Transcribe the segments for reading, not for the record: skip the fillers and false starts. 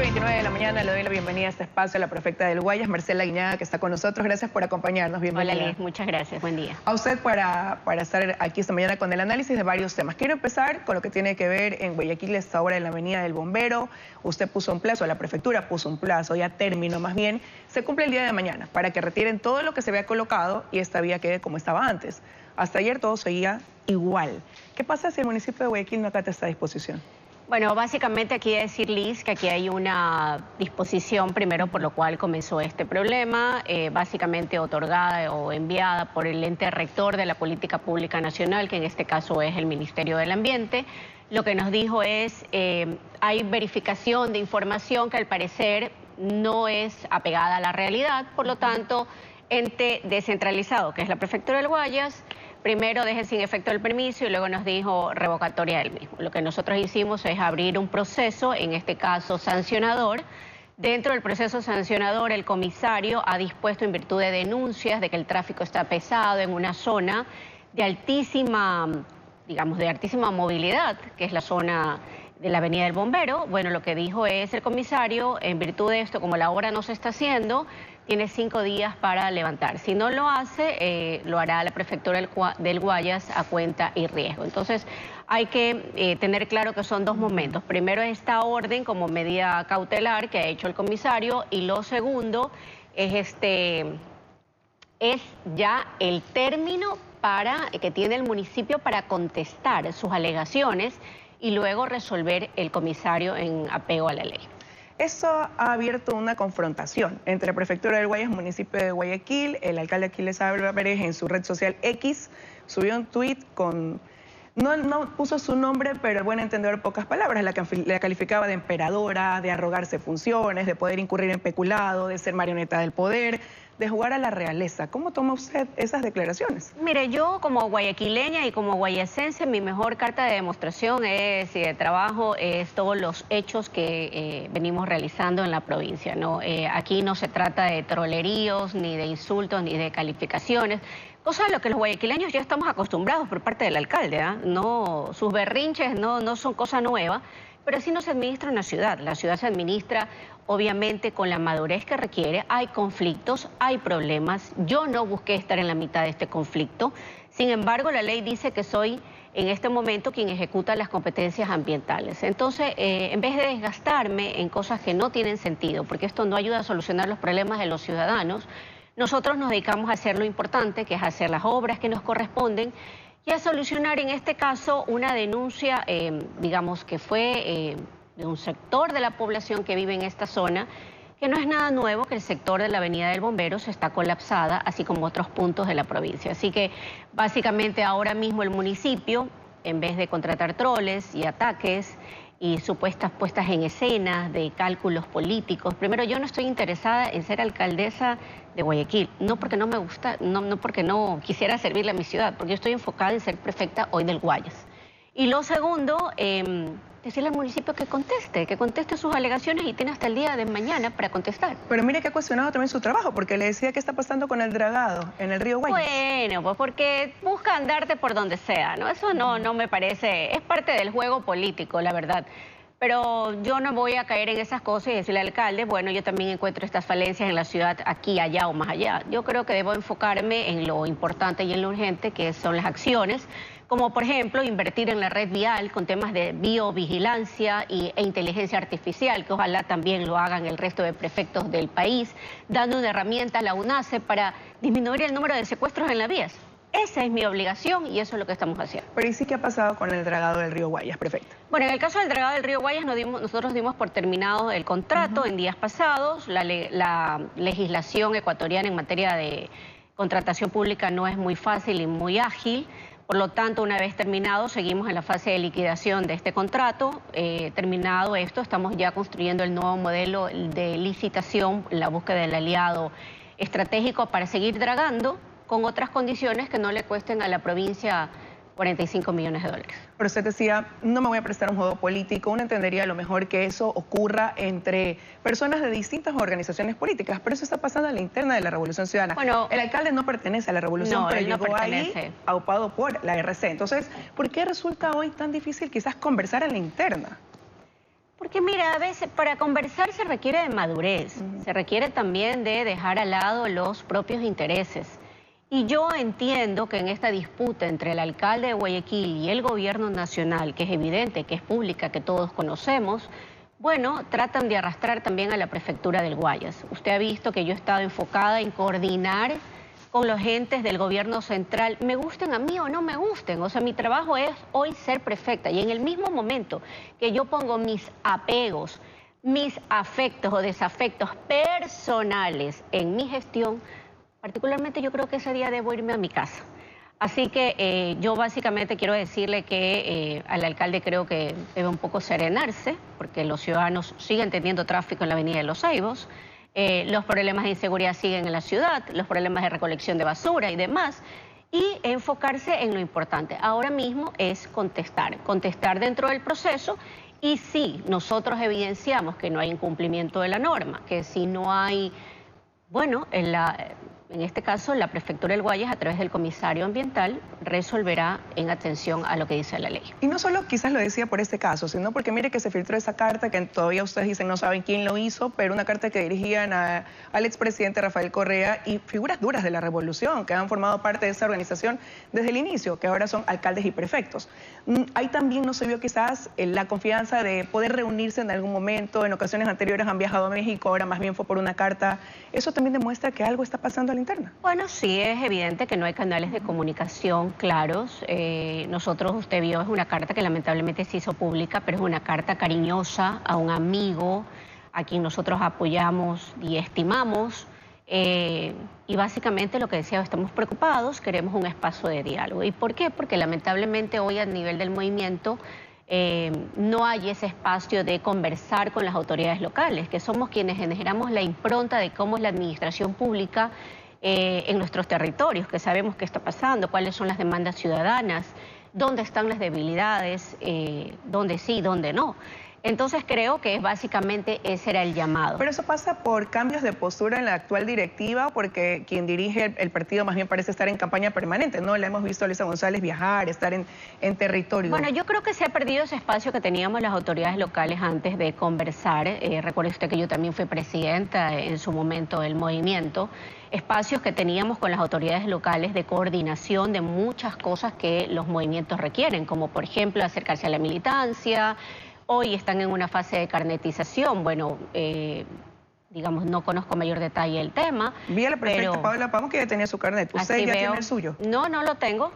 9:29 de la mañana le doy la bienvenida a este espacio a la prefecta del Guayas, Marcela Guiñaga, que está con nosotros. Gracias por acompañarnos. Bienvenida. Hola Liz, muchas gracias. Buen día. A usted para estar aquí esta mañana con el análisis de varios temas. Quiero empezar con lo que tiene que ver en Guayaquil, esta hora en la Avenida del Bombero. Usted puso un plazo, la prefectura puso un plazo, ya término más bien. Se cumple el día de mañana para que retiren todo lo que se había colocado y esta vía quede como estaba antes. Hasta ayer todo seguía igual. ¿Qué pasa si el municipio de Guayaquil no acata esta disposición? Bueno, básicamente aquí hay que decir, Liz, que aquí hay una disposición primero por lo cual comenzó este problema, básicamente otorgada o enviada por el ente rector de la Política Pública Nacional, que en este caso es el Ministerio del Ambiente. Lo que nos dijo es, hay verificación de información que al parecer no es apegada a la realidad, por lo tanto, ente descentralizado, que es la Prefectura del Guayas, primero deje sin efecto el permiso y luego nos dijo revocatoria del mismo. Lo que nosotros hicimos es abrir un proceso, en este caso sancionador. Dentro del proceso sancionador, el comisario ha dispuesto en virtud de denuncias de que el tráfico está pesado en una zona de altísima, digamos, de altísima movilidad, que es la zona de la Avenida del Bombero. Bueno, lo que dijo es el comisario, en virtud de esto, como la obra no se está haciendo, tiene 5 días para levantar. Si no lo hace, lo hará la Prefectura del Guayas a cuenta y riesgo. Entonces, hay que tener claro que son dos momentos. Primero, esta orden como medida cautelar que ha hecho el comisario, y lo segundo es ya el término que tiene el municipio para contestar sus alegaciones y luego resolver el comisario en apego a la ley. Esto ha abierto una confrontación entre la Prefectura del Guayas, municipio de Guayaquil. El alcalde Aquiles Álvarez en su red social X subió un tuit con... No puso su nombre, pero el buen entendedor, pocas palabras. La calificaba de emperadora, de arrogarse funciones, de poder incurrir en peculado, de ser marioneta del poder, de jugar a la realeza. ¿Cómo toma usted esas declaraciones? Mire, yo como guayaquileña y como guayacense, mi mejor carta de demostración y de trabajo es todos los hechos que venimos realizando en la provincia, ¿no? Aquí no se trata de troleríos, ni de insultos, ni de calificaciones. Cosa a lo que los guayaquileños ya estamos acostumbrados por parte del alcalde, ¿eh? No, sus berrinches no son cosa nueva, pero así no se administra una ciudad. La ciudad se administra obviamente con la madurez que requiere. Hay conflictos, hay problemas. Yo no busqué estar en la mitad de este conflicto. Sin embargo, la ley dice que soy en este momento quien ejecuta las competencias ambientales. Entonces, en vez de desgastarme en cosas que no tienen sentido, porque esto no ayuda a solucionar los problemas de los ciudadanos, nosotros nos dedicamos a hacer lo importante, que es hacer las obras que nos corresponden y a solucionar en este caso una denuncia, digamos que fue de un sector de la población que vive en esta zona, que no es nada nuevo, que el sector de la Avenida del Bombero se está colapsada, así como otros puntos de la provincia. Así que básicamente ahora mismo el municipio, en vez de contratar troles y ataques y supuestas puestas en escena de cálculos políticos. Primero, yo no estoy interesada en ser alcaldesa de Guayaquil, no porque no me gusta, no porque no quisiera servirle a mi ciudad, porque yo estoy enfocada en ser prefecta hoy del Guayas. Y lo segundo, decirle al municipio que conteste sus alegaciones y tiene hasta el día de mañana para contestar. Pero mire que ha cuestionado también su trabajo, porque le decía qué está pasando con el dragado en el río Guayas. Bueno, pues porque busca andarte por donde sea, ¿no? Eso no me parece, es parte del juego político, la verdad. Pero yo no voy a caer en esas cosas y decirle al alcalde, bueno, yo también encuentro estas falencias en la ciudad, aquí, allá o más allá. Yo creo que debo enfocarme en lo importante y en lo urgente, que son las acciones, como por ejemplo invertir en la red vial con temas de biovigilancia e inteligencia artificial, que ojalá también lo hagan el resto de prefectos del país, dando una herramienta a la UNACE para disminuir el número de secuestros en las vías. Esa es mi obligación y eso es lo que estamos haciendo. Pero ¿y sí qué ha pasado con el dragado del río Guayas, prefecta? Bueno, en el caso del dragado del río Guayas nosotros dimos por terminado el contrato en días pasados. La legislación ecuatoriana en materia de contratación pública no es muy fácil y muy ágil. Por lo tanto, una vez terminado, seguimos en la fase de liquidación de este contrato. Terminado esto, estamos ya construyendo el nuevo modelo de licitación, la búsqueda del aliado estratégico para seguir dragando con otras condiciones que no le cuesten a la provincia 45 millones de dólares. Pero usted decía, no me voy a prestar un juego político. Uno entendería a lo mejor que eso ocurra entre personas de distintas organizaciones políticas, pero eso está pasando en la interna de la Revolución Ciudadana. Bueno, el alcalde no pertenece a la Revolución, pero llegó ahí aupado por la RC. Entonces, ¿por qué resulta hoy tan difícil quizás conversar en la interna? Porque mira, a veces para conversar se requiere de madurez, se requiere también de dejar al lado los propios intereses. Y yo entiendo que en esta disputa entre el alcalde de Guayaquil y el gobierno nacional, que es evidente, que es pública, que todos conocemos, bueno, tratan de arrastrar también a la prefectura del Guayas. Usted ha visto que yo he estado enfocada en coordinar con los entes del gobierno central, me gusten a mí o no me gusten. O sea, mi trabajo es hoy ser prefecta y en el mismo momento que yo pongo mis apegos, mis afectos o desafectos personales en mi gestión, particularmente yo creo que ese día debo irme a mi casa. Así que yo básicamente quiero decirle que al alcalde creo que debe un poco serenarse, porque los ciudadanos siguen teniendo tráfico en la avenida de Los Ceibos. Los problemas de inseguridad siguen en la ciudad, los problemas de recolección de basura y demás, y enfocarse en lo importante. Ahora mismo es contestar dentro del proceso, y si nosotros evidenciamos que no hay incumplimiento de la norma, que si no hay, bueno, en este caso la Prefectura del Guayas a través del comisario ambiental resolverá en atención a lo que dice la ley. Y no solo quizás lo decía por este caso, sino porque mire que se filtró esa carta que todavía ustedes dicen no saben quién lo hizo, pero una carta que dirigían al expresidente Rafael Correa y figuras duras de la revolución que han formado parte de esa organización desde el inicio, que ahora son alcaldes y prefectos. Ahí también no se vio quizás la confianza de poder reunirse en algún momento. En ocasiones anteriores han viajado a México, ahora más bien fue por una carta. Eso también demuestra que algo está pasando a la interna. Bueno, sí, es evidente que no hay canales de comunicación claros. Nosotros, usted vio, es una carta que lamentablemente se hizo pública, pero es una carta cariñosa a un amigo, a quien nosotros apoyamos y estimamos. Y básicamente lo que decía, estamos preocupados, queremos un espacio de diálogo. ¿Y por qué? Porque lamentablemente hoy a nivel del movimiento no hay ese espacio de conversar con las autoridades locales, que somos quienes generamos la impronta de cómo es la administración pública en nuestros territorios, que sabemos qué está pasando, cuáles son las demandas ciudadanas, dónde están las debilidades, dónde sí, dónde no. Entonces creo que básicamente ese era el llamado. Pero eso pasa por cambios de postura en la actual directiva, porque quien dirige el partido más bien parece estar en campaña permanente, ¿no? La hemos visto a Luisa González viajar, estar en territorio. Bueno, yo creo que se ha perdido ese espacio que teníamos las autoridades locales antes de conversar. Recuerde usted que yo también fui presidenta en su momento del movimiento. Espacios que teníamos con las autoridades locales de coordinación de muchas cosas que los movimientos requieren, como por ejemplo acercarse a la militancia. Hoy están en una fase de carnetización. Bueno, digamos, no conozco mayor detalle el tema. Vi a la prefecta Paola Pamos que ya tenía su carnet. ¿Usted ya tiene el suyo? No, no lo tengo.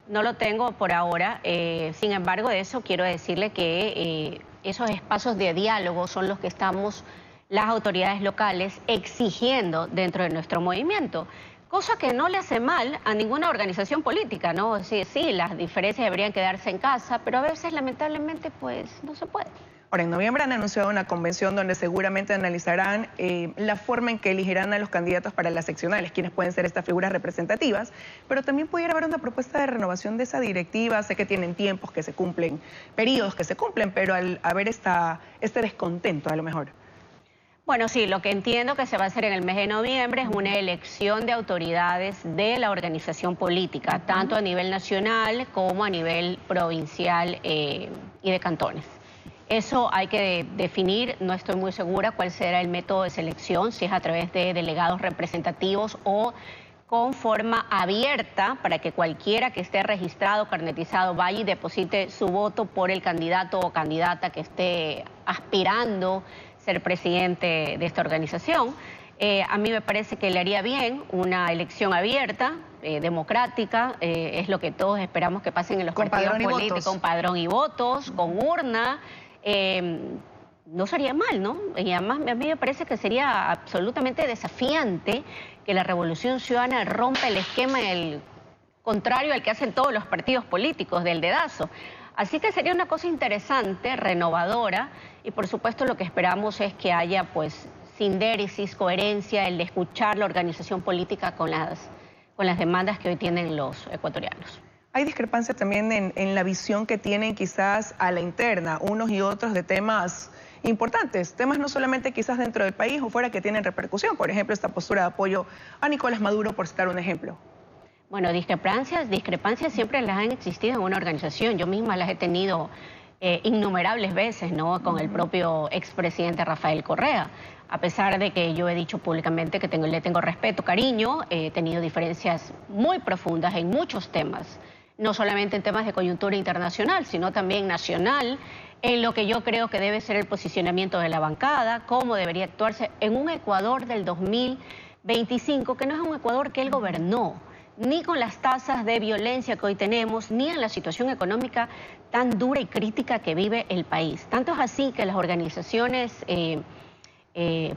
No lo tengo por ahora. Sin embargo, de eso quiero decirle que esos espacios de diálogo son los que estamos las autoridades locales exigiendo dentro de nuestro movimiento. Cosa que no le hace mal a ninguna organización política, ¿no? Sí, las diferencias deberían quedarse en casa, pero a veces lamentablemente pues no se puede. Ahora, en noviembre han anunciado una convención donde seguramente analizarán la forma en que elegirán a los candidatos para las seccionales, quienes pueden ser estas figuras representativas, pero también pudiera haber una propuesta de renovación de esa directiva. Sé que tienen tiempos que se cumplen, periodos que se cumplen, pero al haber este descontento a lo mejor. Bueno, sí, lo que entiendo que se va a hacer en el mes de noviembre es una elección de autoridades de la organización política, tanto a nivel nacional como a nivel provincial y de cantones. Eso hay que definir, no estoy muy segura cuál será el método de selección, si es a través de delegados representativos o con forma abierta para que cualquiera que esté registrado, carnetizado, vaya y deposite su voto por el candidato o candidata que esté aspirando ser presidente de esta organización. A mí me parece que le haría bien una elección abierta, democrática, es lo que todos esperamos que pasen en los partidos políticos, con padrón y votos, con urna. No sería mal, ¿no? Y además a mí me parece que sería absolutamente desafiante que la Revolución Ciudadana rompa el esquema contrario al que hacen todos los partidos políticos, del dedazo. Así que sería una cosa interesante, renovadora, y por supuesto lo que esperamos es que haya pues sindéresis, coherencia, el de escuchar la organización política con las demandas que hoy tienen los ecuatorianos. Hay discrepancias también en la visión que tienen quizás a la interna, unos y otros, de temas importantes, temas no solamente quizás dentro del país o fuera que tienen repercusión, por ejemplo esta postura de apoyo a Nicolás Maduro, por citar un ejemplo. Bueno, discrepancias siempre las han existido en una organización. Yo misma las he tenido innumerables veces, ¿no?, con el propio expresidente Rafael Correa. A pesar de que yo he dicho públicamente que le tengo respeto, cariño, he tenido diferencias muy profundas en muchos temas, no solamente en temas de coyuntura internacional, sino también nacional, en lo que yo creo que debe ser el posicionamiento de la bancada, cómo debería actuarse en un Ecuador del 2025, que no es un Ecuador que él gobernó, ni con las tasas de violencia que hoy tenemos, ni en la situación económica tan dura y crítica que vive el país. Tanto es así que las organizaciones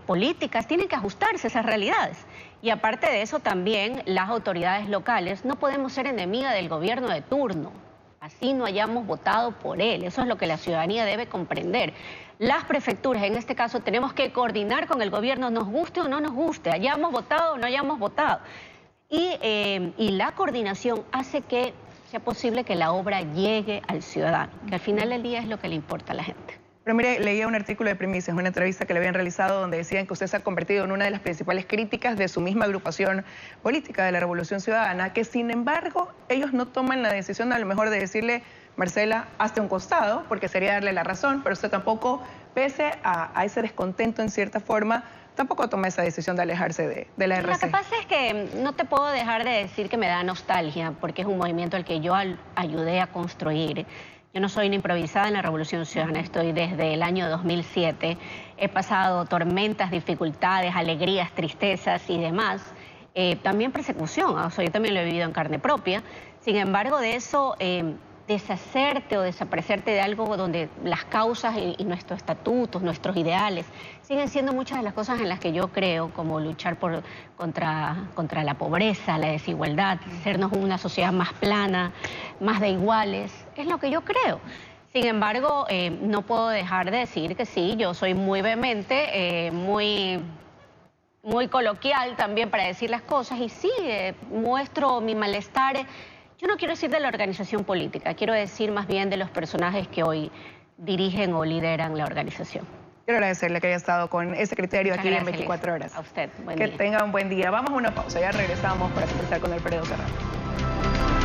políticas tienen que ajustarse a esas realidades. Y aparte de eso también las autoridades locales no podemos ser enemigas del gobierno de turno, así no hayamos votado por él. Eso es lo que la ciudadanía debe comprender. Las prefecturas, en este caso, tenemos que coordinar con el gobierno, nos guste o no nos guste, hayamos votado o no hayamos votado. Y la coordinación hace que sea posible que la obra llegue al ciudadano, que al final del día es lo que le importa a la gente. Pero mire, leía un artículo de Primicias, una entrevista que le habían realizado donde decían que usted se ha convertido en una de las principales críticas de su misma agrupación política de la Revolución Ciudadana, que sin embargo ellos no toman la decisión a lo mejor de decirle, Marcela, hazte un costado, porque sería darle la razón, pero usted tampoco, pese a ese descontento en cierta forma, tampoco toma esa decisión de alejarse de la RC. Lo que pasa es que no te puedo dejar de decir que me da nostalgia, porque es un movimiento al que yo ayudé a construir. Yo no soy una improvisada en la Revolución Ciudadana, estoy desde el año 2007. He pasado tormentas, dificultades, alegrías, tristezas y demás. También persecución, o sea, yo también lo he vivido en carne propia. Sin embargo, de eso, deshacerte o desaparecerte de algo donde las causas y nuestros estatutos, nuestros ideales, siguen siendo muchas de las cosas en las que yo creo, como luchar contra la pobreza, la desigualdad, hacernos una sociedad más plana, más de iguales, es lo que yo creo. Sin embargo, no puedo dejar de decir que sí, yo soy muy vehemente, muy coloquial también para decir las cosas, y sí, muestro mi malestar. Yo no quiero decir de la organización política, quiero decir más bien de los personajes que hoy dirigen o lideran la organización. Quiero agradecerle que haya estado con ese criterio aquí en 24 horas. A usted, buen día. Que tenga un buen día. Vamos a una pausa, ya regresamos para conversar con Alfredo Serrano.